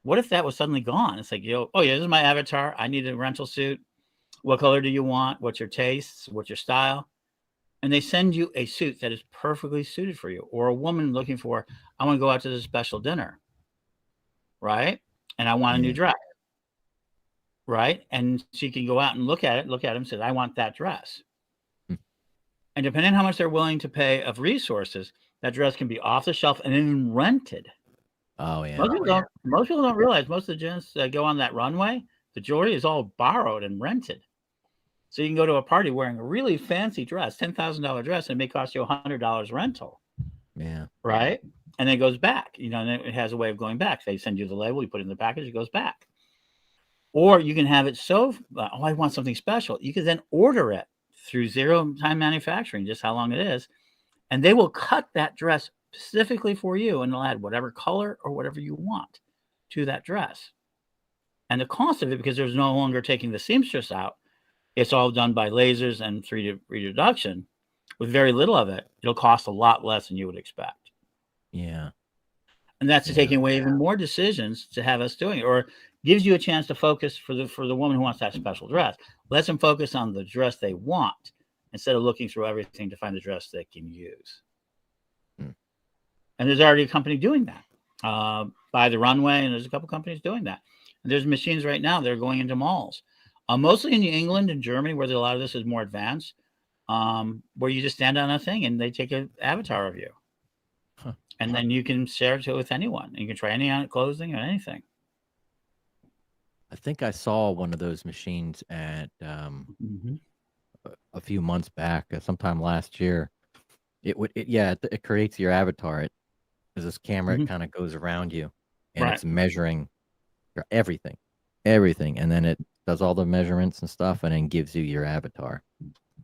What if that was suddenly gone? It's like, oh, yeah, this is my avatar. I need a rental suit. What color do you want? What's your tastes? What's your style? And they send you a suit that is perfectly suited for you. Or a woman looking for, I want to go out to this special dinner. Right? And I want a new dress. Right? And she can go out and look at it and says, I want that dress. And depending on how much they're willing to pay of resources, that dress can be off the shelf and then rented.
Oh, yeah.
Most people don't realize most of the gents that go on that runway, the jewelry is all borrowed and rented. So you can go to a party wearing a really fancy dress, $10,000 dress, and it may cost you $100 rental.
Yeah.
Right? And it goes back. And it has a way of going back. They send you the label, you put it in the package, it goes back. Or you can have it I want something special. You can then order it through zero-time manufacturing, just how long it is. And they will cut that dress specifically for you, and they'll add whatever color or whatever you want to that dress. And the cost of it, because there's no longer taking the seamstress out, it's all done by lasers and 3D reduction. With very little of it, it'll cost a lot less than you would expect.
Yeah.
And that's taking away even more decisions to have us doing it, or gives you a chance to focus for the woman who wants that special dress. Lets them focus on the dress they want instead of looking through everything to find the dress they can use. And there's already a company doing that by the runway, and there's a couple companies doing that. And there's machines right now that are going into malls, mostly in England and Germany, where a lot of this is more advanced, where you just stand on a thing and they take an avatar of you. And then you can share it with anyone. You can try any clothing or anything.
I think I saw one of those machines at a few months back, sometime last year. It creates your avatar. There's this camera, it kind of goes around you, and it's measuring your everything, and then it does all the measurements and stuff, and then gives you your avatar.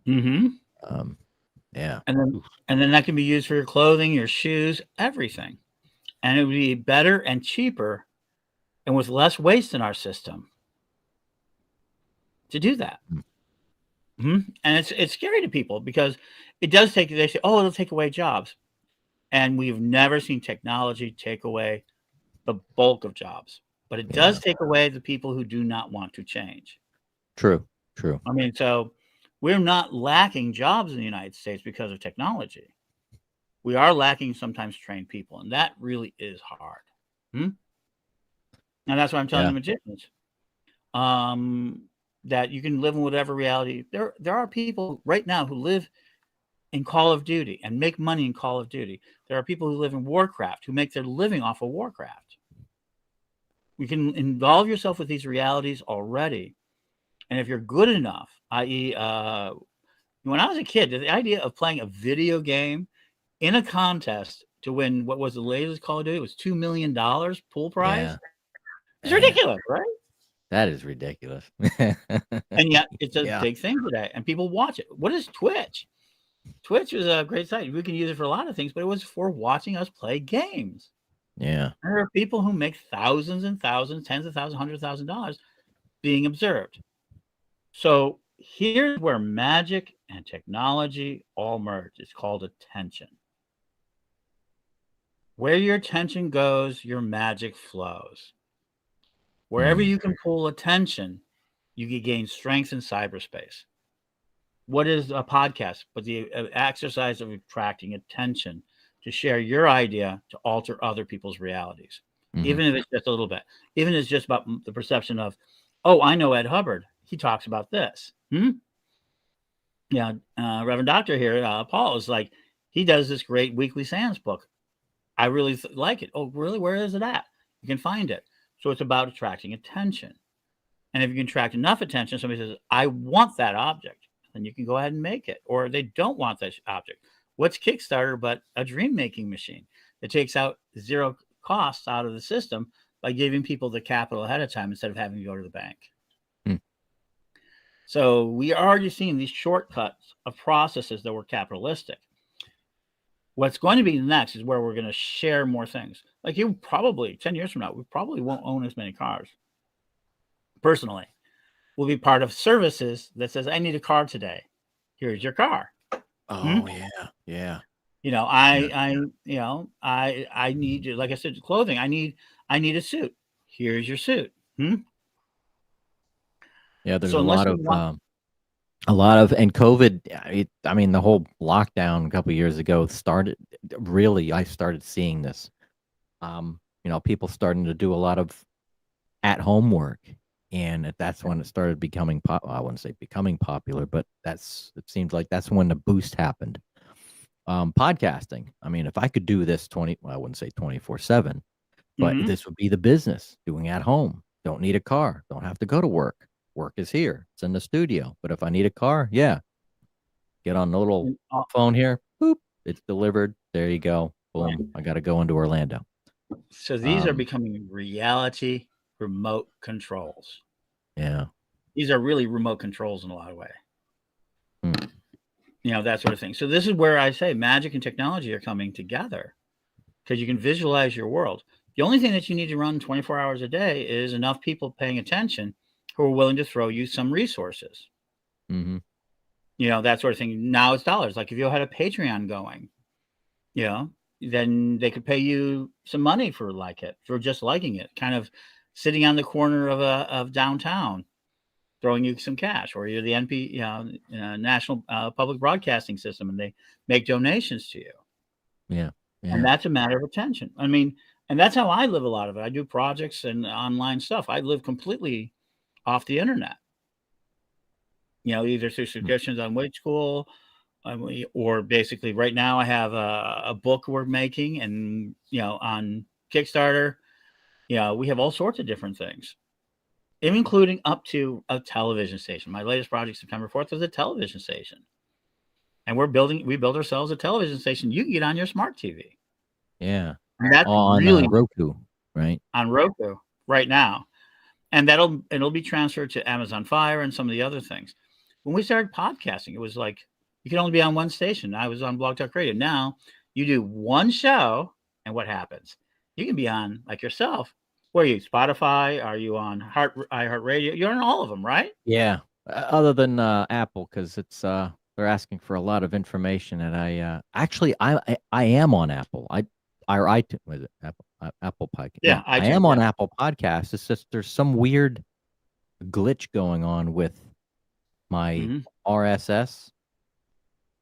Yeah.
And then that can be used for your clothing, your shoes, everything. And it would be better and cheaper and with less waste in our system to do that. And it's scary to people because it does they say, oh, it'll take away jobs. And we've never seen technology take away the bulk of jobs. But it does take away the people who do not want to change.
True.
I mean, so we're not lacking jobs in the United States because of technology. We are lacking sometimes trained people, and that really is hard. And that's why I'm telling the magicians that you can live in whatever reality. There are people right now who live in Call of Duty and make money in Call of Duty. There are people who live in Warcraft who make their living off of Warcraft. We can involve yourself with these realities already. And if you're good enough, i.e., when I was a kid, the idea of playing a video game in a contest to win what was the latest Call of Duty, it was $2 million pool prize.
Yeah.
It's ridiculous, right?
That is ridiculous.
And yet it's a big thing today, and people watch it. What is Twitch? Twitch is a great site. We can use it for a lot of things, but it was for watching us play games.
Yeah.
And there are people who make thousands and thousands, tens of thousands, $100,000 being observed. So here's where magic and technology all merge. It's called attention. Where your attention goes, your magic flows. Wherever you can pull attention, you can gain strength in cyberspace. What is a podcast but the exercise of attracting attention to share your idea to alter other people's realities, even if it's just a little bit, even if it's just about the perception of, oh, I know Ed Hubbard. He talks about this. Reverend Doctor here, Paul, is like, he does this great weekly seance book. I really like it. Oh, really? Where is it at? You can find it. So it's about attracting attention. And if you can attract enough attention, somebody says, I want that object, then you can go ahead and make it. Or they don't want that object. What's Kickstarter but a dream-making machine that takes out zero costs out of the system by giving people the capital ahead of time instead of having to go to the bank. So we are already seeing these shortcuts of processes that were capitalistic. What's going to be next is where we're going to share more things. Like you probably 10 years from now, we probably won't own as many cars. Personally, we'll be part of services that says, I need a car today. Here's your car.
Oh yeah.
I need, like I said, clothing. I need a suit. Here's your suit.
Yeah, there's
So unless you want,
a lot of, and COVID, I mean, the whole lockdown a couple of years ago started, really, I started seeing this. People starting to do a lot of at-home work, and that's when it started becoming I wouldn't say becoming popular, but it seems like that's when the boost happened. Podcasting. I mean, if I could do this I wouldn't say 24/7, but this would be the business, doing at home. Don't need a car. Don't have to go to work. Work is here. It's in the studio. But if I need a car, yeah, get on the little phone here. Boop. It's delivered. There you go. Boom. I got to go into Orlando.
So these are becoming reality remote controls.
Yeah.
These are really remote controls in a lot of ways. That sort of thing. So this is where I say magic and technology are coming together, because you can visualize your world. The only thing that you need to run 24 hours a day is enough people paying attention who are willing to throw you some resources. That sort of thing. Now it's dollars. Like if you had a Patreon going, then they could pay you some money for just liking it, kind of sitting on the corner of downtown, throwing you some cash, or you're the National Public Broadcasting System, and they make donations to you.
Yeah.
And that's a matter of attention. I mean, and that's how I live a lot of it. I do projects and online stuff. I live completely off the internet, either through subscriptions on Wage School, or basically right now I have a book we're making, and, on Kickstarter, we have all sorts of different things, including up to a television station. My latest project, September 4th, was a television station. And we built ourselves a television station you can get on your smart TV.
Yeah.
And that's
on
really
Roku, right?
On Roku right now. And it'll be transferred to Amazon Fire and some of the other things. When we started podcasting, it was like you could only be on one station. I was on Blog Talk Radio. Now you do one show, and what happens? You can be on, like yourself. Where are you? Spotify? Are you on iHeartRadio? You're on all of them, right?
Yeah. Other than Apple, because it's they're asking for a lot of information, and I am on Apple. Was it Apple Podcast?
Yeah,
I am on Apple Podcasts. It's just there's some weird glitch going on with my RSS.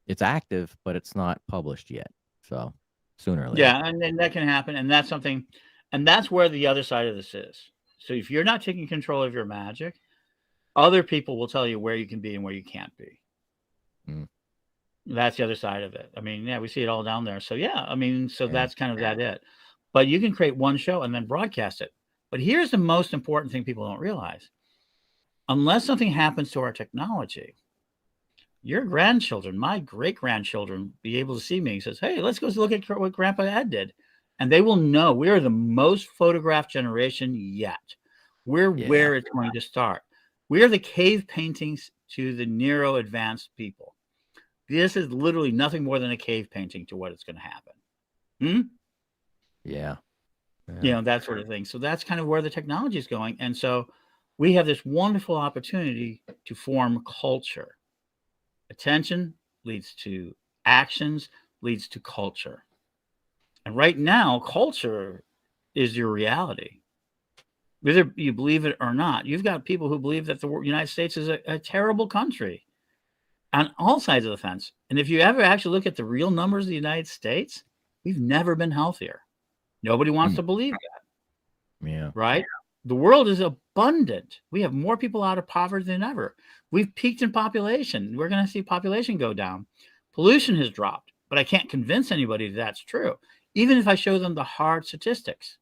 It's active, but it's not published yet. So sooner or later.
Yeah, and then that can happen, and that's something, and that's where the other side of this is. So if you're not taking control of your magic, other people will tell you where you can be and where you can't be. That's the other side of it. I mean, yeah, we see it all down there. So yeah, I mean, that's kind of it. But you can create one show and then broadcast it. But here's the most important thing people don't realize. Unless something happens to our technology, your grandchildren, my great-grandchildren, be able to see me and says, hey, let's go look at what Grandpa Ed did. And they will know we are the most photographed generation yet. We're where it's going to start. We are the cave paintings to the neuro-advanced people. This is literally nothing more than a cave painting to what it's going to happen.
Yeah.
That sort of thing. So that's kind of where the technology is going. And so we have this wonderful opportunity to form culture. Attention leads to actions, leads to culture. And right now, culture is your reality. Whether you believe it or not, you've got people who believe that the United States is a terrible country on all sides of the fence. And if you ever actually look at the real numbers of the United States, we've never been healthier. Nobody wants to believe that.
Yeah.
Right? The world is abundant. We have more people out of poverty than ever. We've peaked in population. We're going to see population go down. Pollution has dropped, but I can't convince anybody that's true, even if I show them the hard statistics.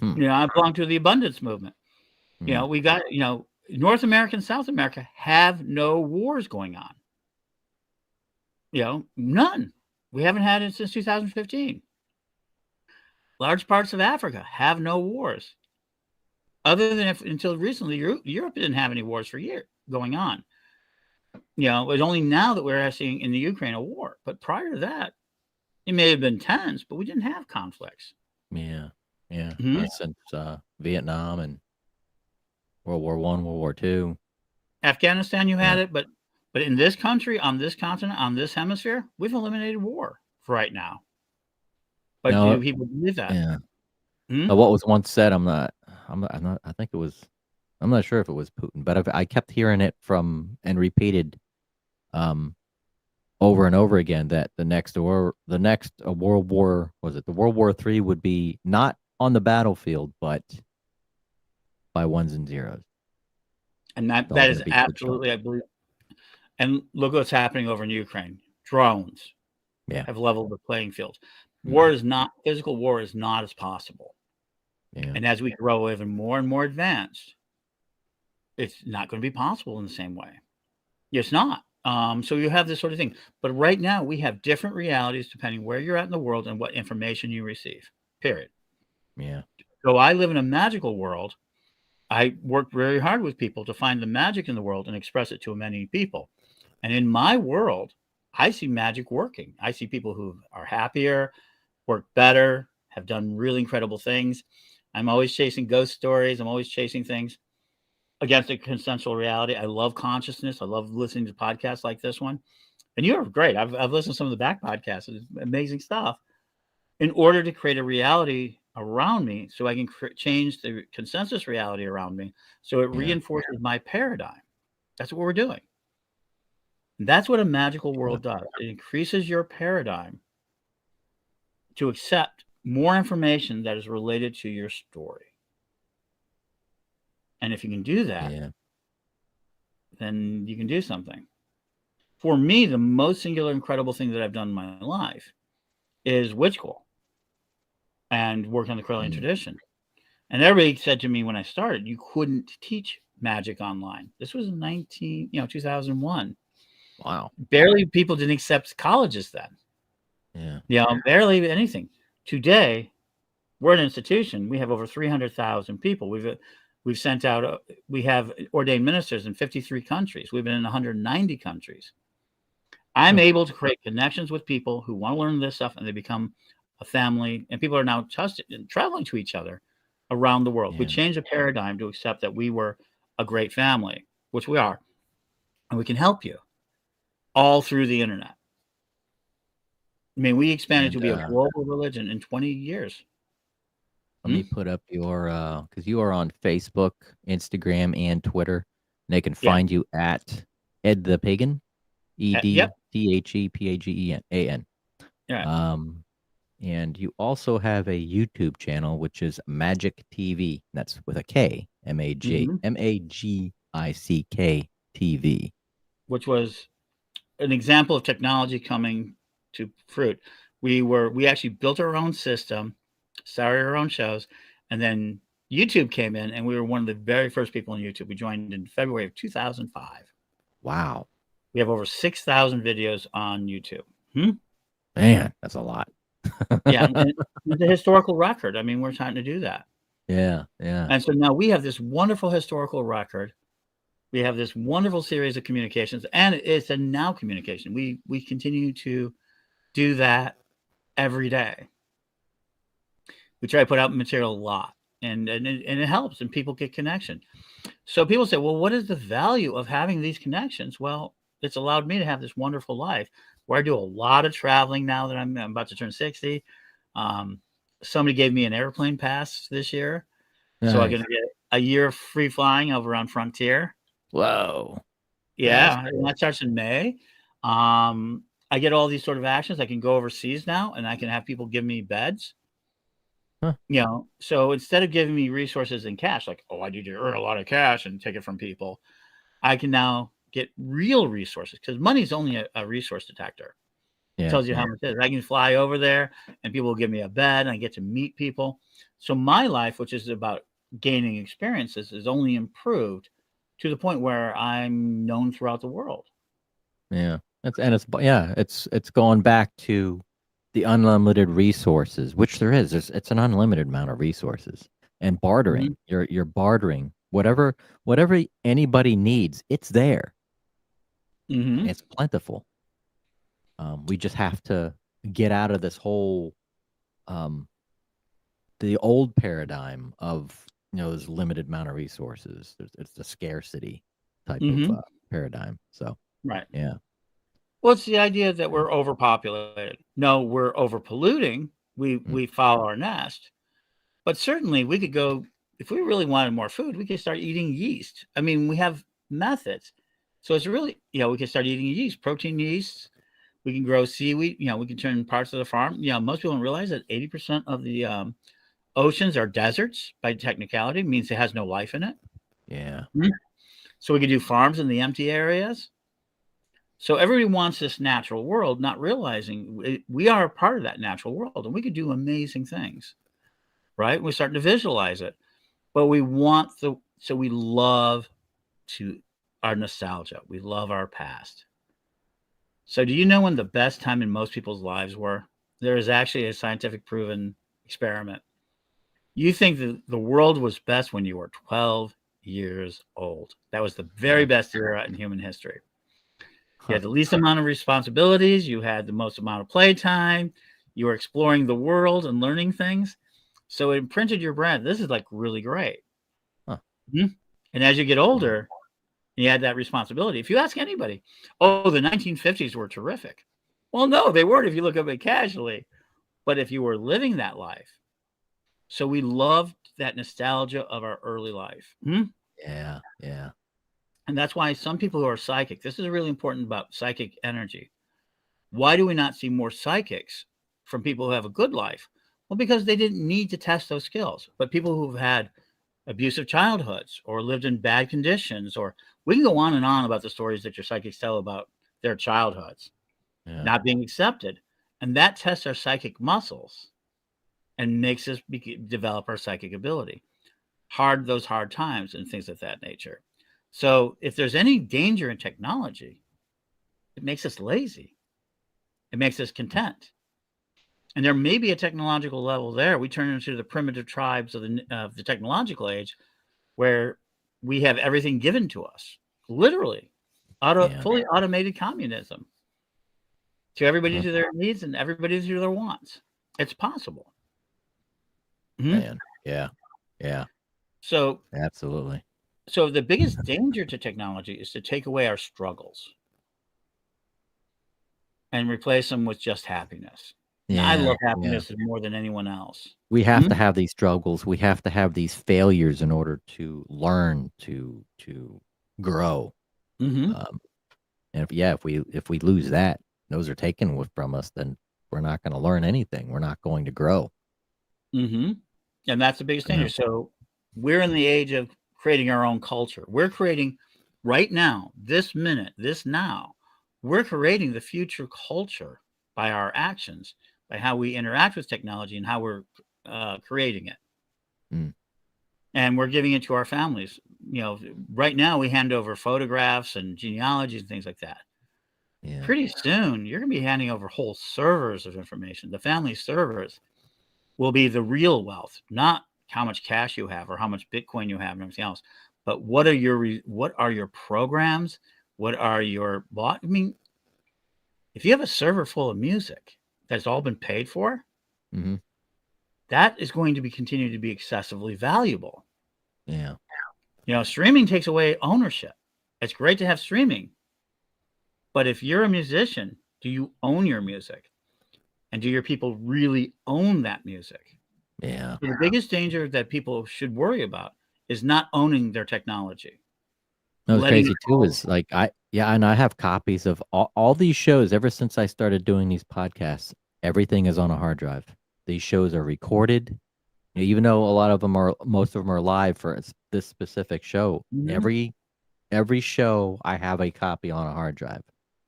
I belong to the abundance movement. We got, North America and South America have no wars going on. None. We haven't had it since 2015. Large parts of Africa have no wars. Other than until recently, Europe didn't have any wars for years going on. It's only now that we're seeing in the Ukraine a war. But prior to that, it may have been tense, but we didn't have conflicts.
Yeah.
Mhm.
Since Vietnam and World War One, World War Two.
Afghanistan, you
Yeah.
had it, but in this country, on this continent, on this hemisphere, we've eliminated war for right now. But do
No.
people believe that?
Yeah.
Hmm?
What was once said, I'm not. I think it was. I'm not sure if it was Putin, but I kept hearing it from and repeated, um, over and over again that the next World War, was it the World War III, would be not on the battlefield, but by ones and zeros.
And
It's all
that
going
is
to be switched
absolutely, I believe. And look what's happening over in Ukraine. Drones
Yeah.
have leveled the playing field.
Mhm.
Physical war is not as possible.
Yeah.
And as we grow even more and more advanced, it's not going to be possible in the same way. It's not. So you have this sort of thing. But right now, we have different realities depending where you're at in the world and what information you receive, period.
Yeah.
So I live in a magical world. I work very hard with people to find the magic in the world and express it to many people. And in my world, I see magic working. I see people who are happier, work better, have done really incredible things. I'm always chasing ghost stories. I'm always chasing things against a consensual reality. I love consciousness. I love listening to podcasts like this one. And you're great. I've listened to some of the back podcasts. It's amazing stuff. In order to create a reality around me so I can change the consensus reality around me so it
Yeah.
reinforces my paradigm. That's what we're doing. That's what a magical world does. It increases your paradigm to accept more information that is related to your story. And if you can do that,
Yeah.
then you can do something. For me, the most singular, incredible thing that I've done in my life is witch school and work on the Correllian
Mm.
tradition. And everybody said to me when I started, you couldn't teach magic online. This was in 2001.
Wow.
Barely people didn't accept colleges then.
Yeah.
Barely anything. Today, we're an institution. We have over 300,000 people. We've sent out. We have ordained ministers in 53 countries. We've been in 190 countries. I'm able to create connections with people who want to learn this stuff, and they become a family. And people are now traveling to each other around the world. We
Yeah.
changed the paradigm to accept that we were a great family, which we are, and we can help you all through the internet. I mean, we expanded to
And
be a global religion in 20 years.
let me put up your because you are on Facebook, Instagram, and Twitter. And they can
Yeah.
find you at Ed the Pagan,
Yep.
EDTHEPAGEAN.
Yeah.
And you also have a YouTube channel, which is Magic TV. That's with a K,
Mhm.
MAGICK TV.
Which was an example of technology coming to fruit. We actually built our own system, started our own shows, and then YouTube came in, and we were one of the very first people on YouTube. We joined in February of 2005.
Wow,
We have over 6,000 videos on YouTube.
man, that's a lot.
Yeah, and it's a historical record. I mean, we're trying to do that.
Yeah.
And so now we have this wonderful historical record. We have this wonderful series of communications, and it's a now communication. We continue to do that every day. We try to put out material a lot, and it helps, and people get connection. So people say, well, what is the value of having these connections? Well, it's allowed me to have this wonderful life where I do a lot of traveling now that I'm about to turn 60. Somebody gave me an airplane pass this year, so I'm
Nice.
going to get a year of free flying over on Frontier.
Whoa.
Yeah, and that starts in May. I get all these sort of actions. I can go overseas now, and I can have people give me beds.
Huh.
So instead of giving me resources in cash, like, oh, I need to earn a lot of cash and take it from people, I can now get real resources because money is only a resource detector. It tells you how much it is. I can fly over there, and people will give me a bed, and I get to meet people. So my life, which is about gaining experiences, is only improved to the point where I'm known throughout the world.
Yeah. It's going back to the unlimited resources, which there is. It's an unlimited amount of resources. And bartering. You're bartering whatever anybody needs, it's there.
Mm-hmm.
It's plentiful. We just have to get out of this whole the old paradigm of there's limited amount of resources. It's the scarcity type of
Mm-hmm.
paradigm. So
Right.
yeah,
Well, it's the idea that we're overpopulated. No, we're overpolluting. We foul our nest. But certainly we could go, if we really wanted more food, we could start eating yeast. I mean, we have methods. So it's really, we can start eating yeast, protein yeast. We can grow seaweed. We can turn parts of the farm. Most people don't realize that 80% of the oceans are deserts by technicality, means it has no life in it.
yeah,
So we could do farms in the empty areas. So everybody wants this natural world, not realizing we are a part of that natural world, and we could do amazing things, right? We're starting to visualize it, but we love our nostalgia. We love our past. So do you know when the best time in most people's lives were? There is actually a scientific proven experiment. You think that the world was best when you were 12 years old. That was the very best era in human history. You had the least amount of responsibilities. You had the most amount of playtime. You were exploring the world and learning things. So it imprinted your brain. This is like really great.
Huh.
And as you get older, you had that responsibility. If you ask anybody, oh, the 1950s were terrific. Well, no, they weren't if you look at it casually. But if you were living that life. So we loved that nostalgia of our early life.
Yeah, yeah.
And that's why some people who are psychic, this is really important about psychic energy. Why do we not see more psychics from people who have a good life? Well, because they didn't need to test those skills. But people who've had abusive childhoods or lived in bad conditions, or we can go on and on about the stories that your psychics tell about their childhoods not being accepted. And that tests our psychic muscles and makes us develop our psychic ability. Those hard times and things of that nature. So if there's any danger in technology, it makes us lazy. It makes us content. And there may be a technological level there. We turn into the primitive tribes of the technological age, where we have everything given to us, literally, fully automated communism, to everybody to their needs and everybody to their wants. It's possible.
Man, yeah.
So
Absolutely.
So the biggest danger to technology is to take away our struggles and replace them with just happiness. I love happiness more than anyone else.
We have to have these struggles. We have to have these failures in order to learn to grow. And if we lose that, those are taken from us, then we're not going to learn anything. We're not going to grow.
And that's the biggest danger. So we're in the age of creating our own culture. We're creating right now, this minute, this now, we're creating the future culture by our actions, by how we interact with technology and how we're creating it. And we're giving it to our families. Right now we hand over photographs and genealogies and things like that. Pretty soon you're going to be handing over whole servers of information. The family servers will be the real wealth, not how much cash you have or how much Bitcoin you have and everything else, but what are your programs? What are your I mean, if you have a server full of music that's all been paid for, that is going to continue to be excessively valuable. Streaming takes away ownership. It's great to have streaming, but if you're a musician, do you own your music? And do your people really own that music? So the biggest danger that people should worry about is not owning their technology.
What's crazy too is like and I have copies of all these shows ever since I started doing these podcasts. Everything is on a hard drive. These shows are recorded, even though most of them are live for this specific show. Every show I have a copy on a hard drive.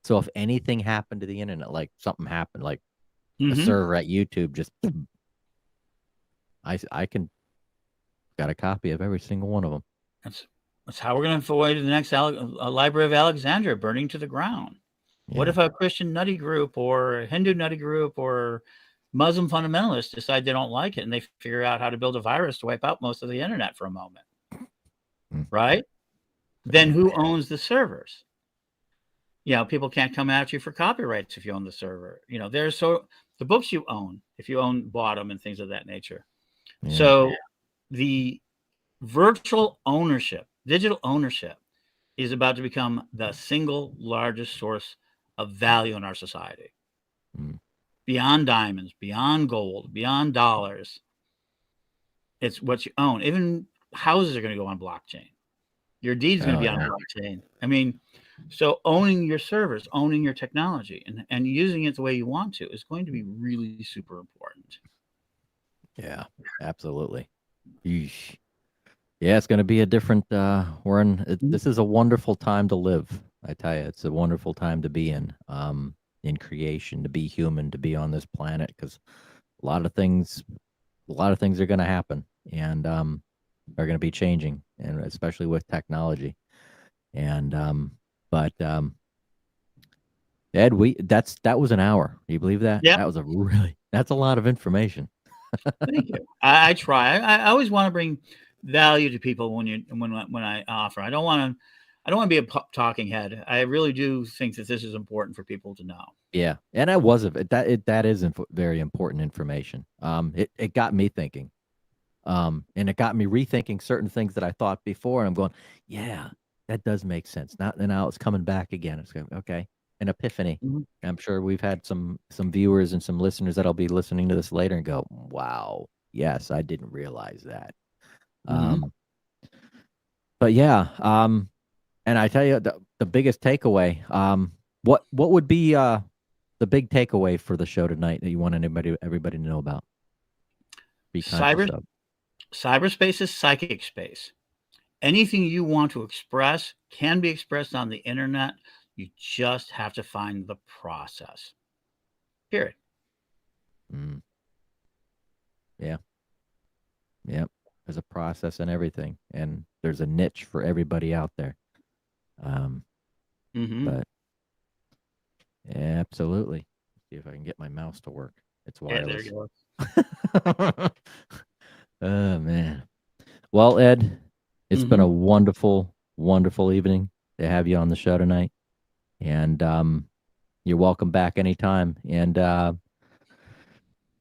So if anything happened to the internet, like something happened, like a server at YouTube just. I got a copy of every single one of them.
That's how we're going to avoid the next Library of Alexandria burning to the ground. What if a Christian nutty group or a Hindu nutty group or Muslim fundamentalists decide they don't like it and they figure out how to build a virus to wipe out most of the internet for a moment? Right? Then who owns the servers? people can't come at you for copyrights if you own the server. There's the books you own, if you bought them and things of that nature.
Yeah.
So the virtual ownership, digital ownership, is about to become the single largest source of value in our society. Beyond diamonds, beyond gold, beyond dollars. It's what you own. Even houses are going to go on blockchain. Your deed is going to be on blockchain. I mean, so owning your servers, owning your technology, and using it the way you want to is going to be really super important.
Yeah, absolutely. Yeesh. Yeah, it's going to be a different. This is a wonderful time to live. I tell you, it's a wonderful time to be in creation, to be human, to be on this planet, because a lot of things are going to happen, and are going to be changing, and especially with technology. And Ed, that was an hour. Do you believe that?
Yeah,
that's a lot of information.
Thank you. I try. I always want to bring value to people when I offer. I don't want to be a talking head. I really do think that this is important for people to know.
Yeah, and that is very important information. It got me thinking, and it got me rethinking certain things that I thought before. And I'm going, yeah, that does make sense. Now it's coming back again. It's okay, an epiphany. I'm sure we've had some viewers and some listeners that'll be listening to this later and go, wow, yes, I didn't realize that. But yeah, and I tell you the biggest takeaway. What would be the big takeaway for the show tonight that you want everybody to know about?
Cyberspace is psychic space. Anything you want to express can be expressed on the internet. You just have to find the process. Period.
Yeah. Yep. There's a process and everything, and there's a niche for everybody out there. But yeah, absolutely. See if I can get my mouse to work. It's wireless.
Yeah, there you go.
Oh man. Well, Ed, it's been a wonderful, wonderful evening to have you on the show tonight. And you're welcome back anytime. And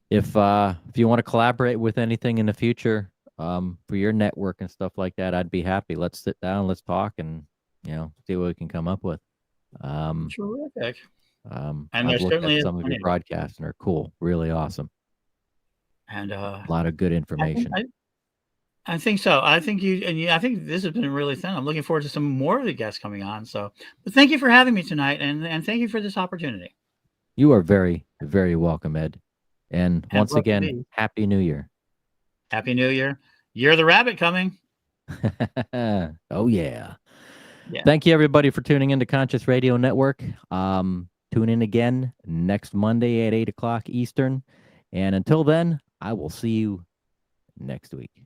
if you want to collaborate with anything in the future, for your network and stuff like that, I'd be happy. Let's sit down, let's talk, and see what we can come up with.
Terrific.
And I've looked at some of your broadcasts, and they're cool, really awesome,
and
a lot of good information.
I think so. I think I think this has been really fun. I'm looking forward to some more of the guests coming on. So, but thank you for having me tonight, and thank you for this opportunity.
You are very, very welcome, Ed. And once again, Happy New Year.
Happy New Year. You're the rabbit coming.
Oh, yeah. Thank you, everybody, for tuning into Conscious Radio Network. Tune in again next Monday at 8 o'clock Eastern. And until then, I will see you next week.